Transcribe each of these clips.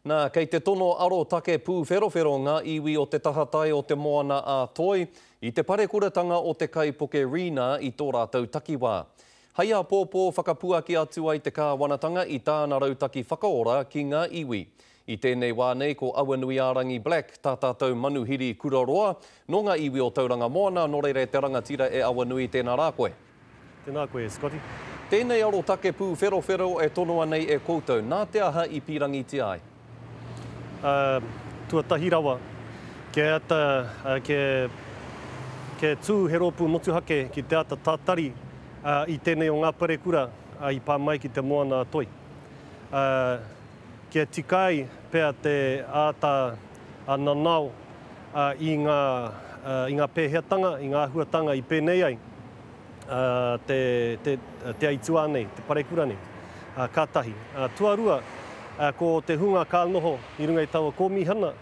Nā, kei te tono aro take pū wherowhero ngā iwi o te tahatai o te moana a Toi, i te parekuratanga o te kaipuke Rina i tō rātou takiwā. Haia pōpō whakapuaki atu ai te kāwanatanga i tāna rautaki whakaora ki ngā iwi. I tēnei wā nei ko Awanuiarangi Black, tā tātou manuhiri kuraroa, no ngā iwi o Tauranga Moana, no reire te rangatira e Awanui tēnā rā koe. Tēnā koe, Scotty. Tēnei aro take pū wherowhero e tonoa nei e koutou. Nā te aha i pirangi te ai? Tuatahi rawa, ke tū he rōpū motuhake ki te ata tātari i tēnei o ngā parekura i pā mai ki te moana Toi. Ke tikai pēr te āta nanau i ngā pēheatanga, i ngā huatanga i pēnei ai te aitua nei, te parekura nei, kātahi. Tuarua, ko te hunga ka noho i runga i taua kōmihana,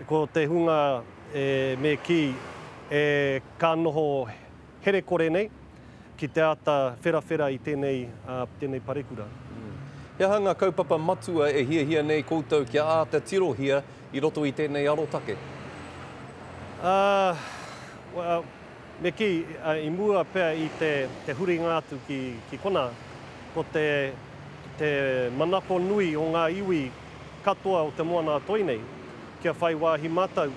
ko te hunga me ki ka noho here kore nei, ki te ata wherawhera i tēnei parekura. Ia hanga kaupapa matua e hia nei koutou kia āta tirohia i roto i tēnei aro take? Me ki i mua pēr i te huri ngātu ki kona, ko te manako nui o ngā iwi katoa o te moana Toi nei, kia whai wāhi mātau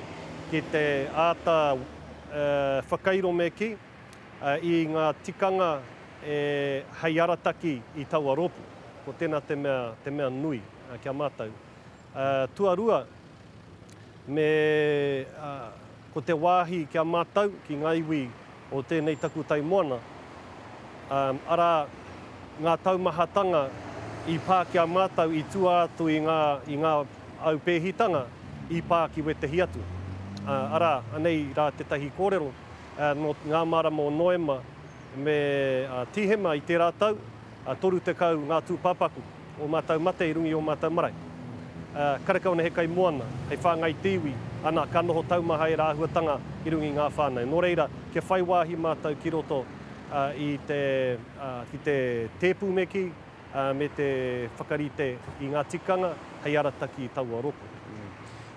ki te āta whakairo me ki i ngā tikanga hei arataki i taua rōpu. Ko tēnā te mea nui kia mātau. Tuarua, ko te wāhi kia mātau ki ngā iwi o tēnei takutai moana, ara ngā taumahatanga i pā kia mātau i tua atu i ngā au pēhitanga i pā ki wetehi atu. Ara, anei rā te tahi kōrero, no ngā marama o Noema me tihema i te rātau, toru te kau ngā tūpāpaku o mātau mate i rungi o mātau marae. Karekau ne he kai moana, hei whāngai tīwi, ana ka noho taumaha e rāhuatanga i rungi ngā whānau. Nō reira, ke whai wāhi mātau ki roto i te tēpū me ki, me te whakarite i ngā tikanga, hei arataki i taua rōpu.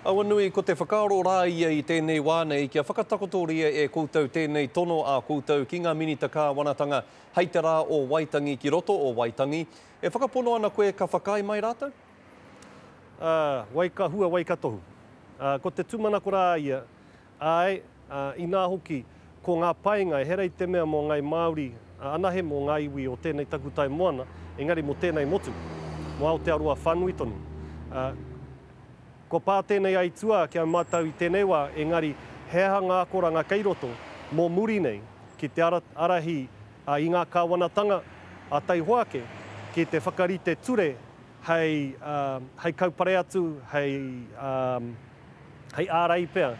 Awanui, ko te whakaaro rā ia i tēnei wānei, kia whakatakotoria e koutou tēnei tono a koutou ki ngā minita kāwanatanga hei te rā o Waitangi ki roto o Waitangi. E whakapono ana koe ka whakai mai rātou? Waika hua, waika tohu. Ko te tūmanako rā ia, i nā hoki, ko ngā painga, herei te mea mō ngai Māori, anahe mō ngā iwi o tēnei takutai moana, engari mō tēnei motu, mō Aotearoa whānui tonu. Ko pā tēnei aitua kia mātau i tēnei wā, engari hea ngā koranga kei roto, mō muri nei, ki te arahi i ngā kāwanatanga a Taihoake, ki te whakarite ture, hei kaupare atu, hei ārai pēr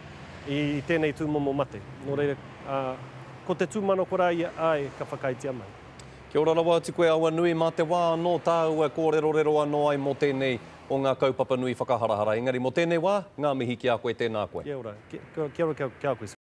i tēnei tūmomo mate. Nō reire, ko te tūmanako rā ia ai ka whakaitia mai. Kia ora rawa atu koe Awanui, mā te wā anō tāu e kōrero anō ai mō tēnei o ngā kaupapa nui whakaharahara. Engari, mō tēnei wā, ngā mihi ki a koe tēnā koe. Kia ora, kia koe.